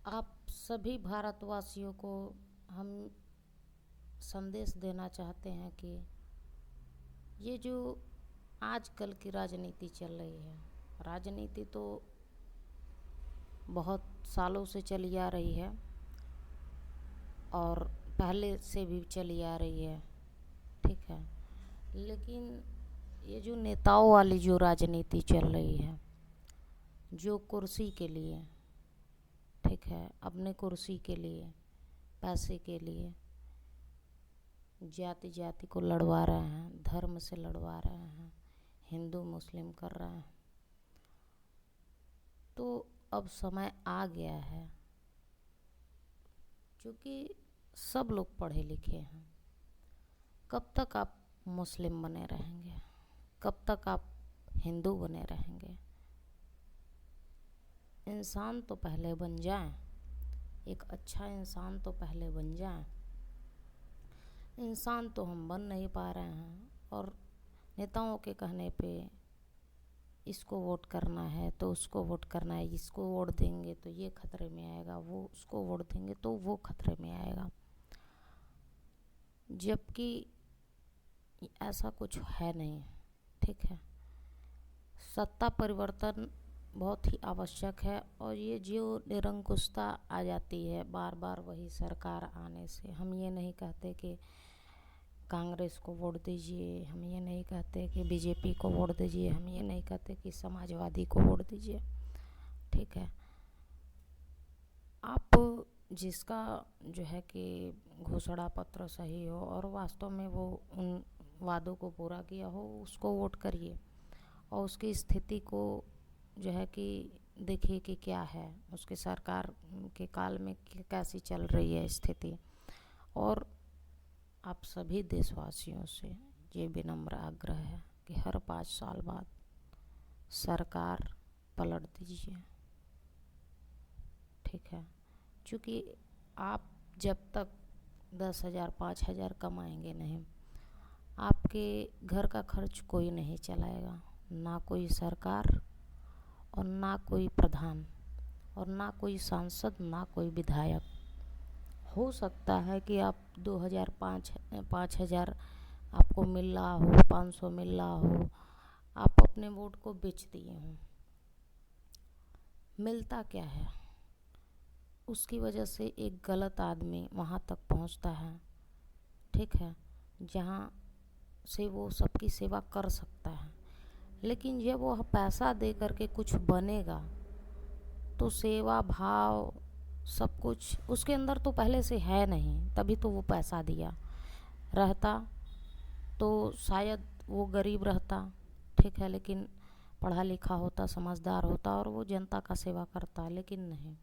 आप सभी भारतवासियों को हम संदेश देना चाहते हैं कि ये जो आजकल की राजनीति चल रही है, राजनीति तो बहुत सालों से चली आ रही है और पहले से भी चली आ रही है, ठीक है। लेकिन ये जो नेताओं वाली जो राजनीति चल रही है, जो कुर्सी के लिए, ठीक है, अपने कुर्सी के लिए, पैसे के लिए जाति जाति को लड़वा रहे हैं, धर्म से लड़वा रहे हैं, हिंदू मुस्लिम कर रहे हैं, तो अब समय आ गया है। क्योंकि सब लोग पढ़े लिखे हैं, कब तक आप मुस्लिम बने रहेंगे, कब तक आप हिंदू बने रहेंगे। इंसान तो पहले बन जाएं, एक अच्छा इंसान तो पहले बन जाएं। इंसान तो हम बन नहीं पा रहे हैं और नेताओं के कहने पे इसको वोट करना है तो उसको वोट करना है, इसको वोट देंगे तो ये खतरे में आएगा, वो उसको वोट देंगे तो वो खतरे में आएगा। जबकि ऐसा कुछ है नहीं, ठीक है। सत्ता परिवर्तन बहुत ही आवश्यक है और ये जो निरंकुशता आ जाती है बार बार वही सरकार आने से, हम ये नहीं कहते कि कांग्रेस को वोट दीजिए, हम ये नहीं कहते कि बीजेपी को वोट दीजिए, हम ये नहीं कहते कि समाजवादी को वोट दीजिए, ठीक है। आप जिसका जो है कि घोषणा पत्र सही हो और वास्तव में वो उन वादों को पूरा किया हो, उसको वोट करिए और उसकी स्थिति को जो है कि देखिए कि क्या है, उसके सरकार के काल में कैसी चल रही है स्थिति। और आप सभी देशवासियों से ये विनम्र आग्रह है कि हर 5 साल बाद सरकार पलट दीजिए, ठीक है। क्योंकि आप जब तक 10,000 5,000 कमाएंगे नहीं, आपके घर का खर्च कोई नहीं चलाएगा, ना कोई सरकार और ना कोई प्रधान और ना कोई सांसद, ना कोई विधायक। हो सकता है कि आप 2,000 5,000 आपको मिल रहा हो, 500 मिल रहा हो, आप अपने वोट को बेच दिए हों। मिलता क्या है, उसकी वजह से एक गलत आदमी वहाँ तक पहुँचता है, ठीक है, जहाँ से वो सबकी सेवा कर सकता है। लेकिन जब वह पैसा दे करके कुछ बनेगा तो सेवा भाव सब कुछ उसके अंदर तो पहले से है नहीं, तभी तो वो पैसा दिया। रहता तो शायद वो गरीब रहता, ठीक है, लेकिन पढ़ा लिखा होता, समझदार होता और वो जनता का सेवा करता। लेकिन नहीं,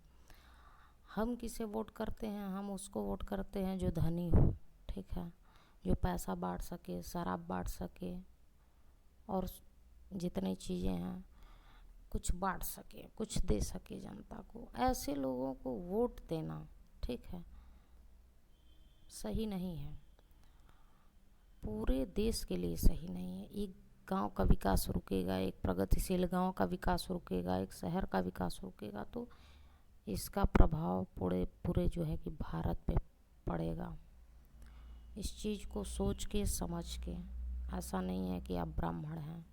हम किसे वोट करते हैं, हम उसको वोट करते हैं जो धनी हो, ठीक है, जो पैसा बांट सके, शराब बांट सके और जितनी चीज़ें हैं कुछ बांट सके, कुछ दे सके जनता को। ऐसे लोगों को वोट देना, ठीक है, सही नहीं है, पूरे देश के लिए सही नहीं है। एक गांव का विकास रुकेगा, एक प्रगतिशील गांव का विकास रुकेगा, एक शहर का विकास रुकेगा तो इसका प्रभाव पूरे पूरे जो है कि भारत पे पड़ेगा। इस चीज़ को सोच के समझ के, ऐसा नहीं है कि आप ब्राह्मण हैं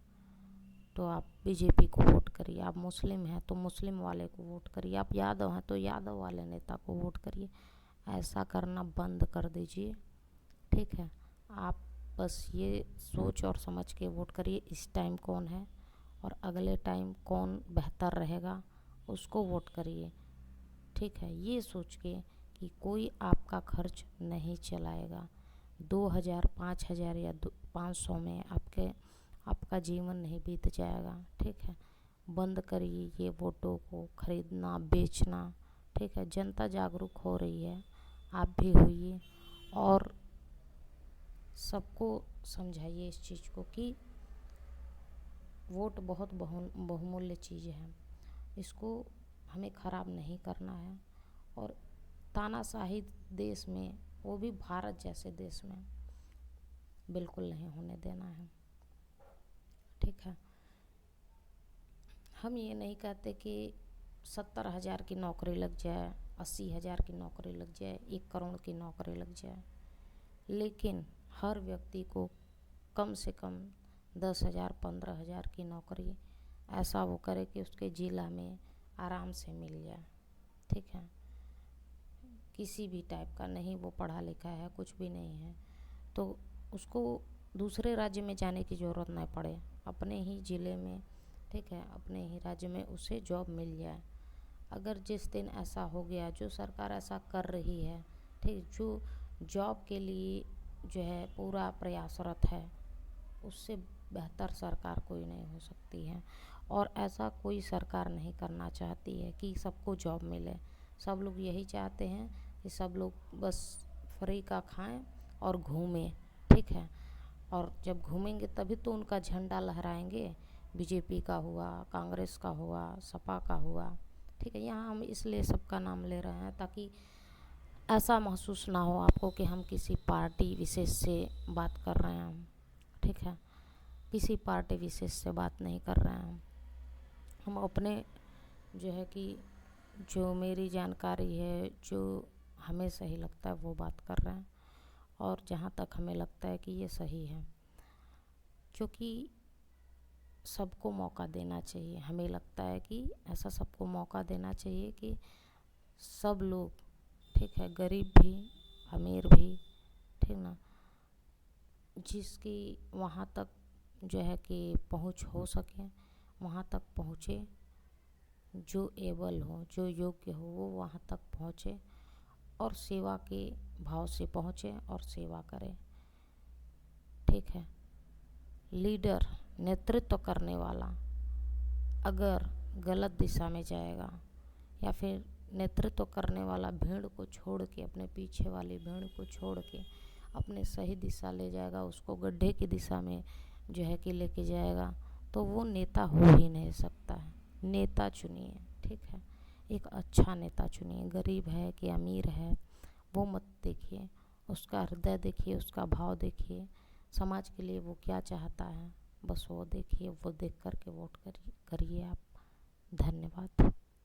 तो आप बीजेपी को वोट करिए, आप मुस्लिम हैं तो मुस्लिम वाले को वोट करिए, आप यादव हैं तो यादव वाले नेता को वोट करिए। ऐसा करना बंद कर दीजिए, ठीक है। आप बस ये सोच और समझ के वोट करिए इस टाइम कौन है और अगले टाइम कौन बेहतर रहेगा, उसको वोट करिए, ठीक है। ये सोच के कि कोई आपका खर्च नहीं चलाएगा, 2,000 5,000 या 500 में आपका जीवन नहीं बीत जाएगा, ठीक है। बंद करिए ये वोटों को खरीदना बेचना, ठीक है। जनता जागरूक हो रही है, आप भी होइए और सबको समझाइए इस चीज़ को कि वोट बहुत बहुमूल्य चीज़ है, इसको हमें ख़राब नहीं करना है। और तानाशाही देश में, वो भी भारत जैसे देश में, बिल्कुल नहीं होने देना है, ठीक है। हम ये नहीं कहते कि 70,000 की नौकरी लग जाए, 80,000 की नौकरी लग जाए, 1 करोड़ की नौकरी लग जाए, लेकिन हर व्यक्ति को कम से कम 10,000 15,000 की नौकरी ऐसा वो करे कि उसके ज़िला में आराम से मिल जाए। ठीक है, किसी भी टाइप का नहीं, वो पढ़ा लिखा है, कुछ भी नहीं है, तो उसको दूसरे राज्य में जाने की ज़रूरत ना पड़े, अपने ही ज़िले में, ठीक है, अपने ही राज्य में उसे जॉब मिल जाए। अगर जिस दिन ऐसा हो गया, जो सरकार ऐसा कर रही है, ठीक, जो जॉब के लिए जो है पूरा प्रयासरत है, उससे बेहतर सरकार कोई नहीं हो सकती है। और ऐसा कोई सरकार नहीं करना चाहती है कि सबको जॉब मिले। सब लोग यही चाहते हैं कि सब लोग बस फ्री का खाएं और घूमें। ठीक है, और जब घूमेंगे तभी तो उनका झंडा लहराएंगे, बीजेपी का हुआ, कांग्रेस का हुआ, सपा का हुआ। ठीक है, यहाँ हम इसलिए सबका नाम ले रहे हैं ताकि ऐसा महसूस ना हो आपको कि हम किसी पार्टी विशेष से बात कर रहे हैं। हम, ठीक है, किसी पार्टी विशेष से बात नहीं कर रहे हैं। हम अपने जो है कि जो मेरी जानकारी है, जो हमें सही लगता है वो बात कर रहे हैं, और जहाँ तक हमें लगता है कि ये सही है, क्योंकि सबको मौका देना चाहिए। हमें लगता है कि ऐसा सबको मौका देना चाहिए कि सब लोग, ठीक है, गरीब भी, अमीर भी, ठीक ना, जिसकी वहाँ तक जो है कि पहुँच हो सके वहाँ तक पहुँचे, जो एबल हो, जो योग्य हो, वो वहाँ तक पहुँचे और सेवा के भाव से पहुँचे और सेवा करे। ठीक है, लीडर, नेतृत्व करने वाला अगर गलत दिशा में जाएगा, या फिर नेतृत्व करने वाला भीड़ को छोड़ के, अपने पीछे वाली भीड़ को छोड़ के अपने सही दिशा ले जाएगा, उसको गड्ढे की दिशा में जो है कि लेके जाएगा, तो वो नेता हो ही नहीं सकता है। नेता चुनिए, ठीक है, एक अच्छा नेता चुनिए। गरीब है कि अमीर है वो मत देखिए, उसका हृदय देखिए, उसका भाव देखिए, समाज के लिए वो क्या चाहता है, बस वो देखिए, वो देख कर के वोट करिए आप। धन्यवाद।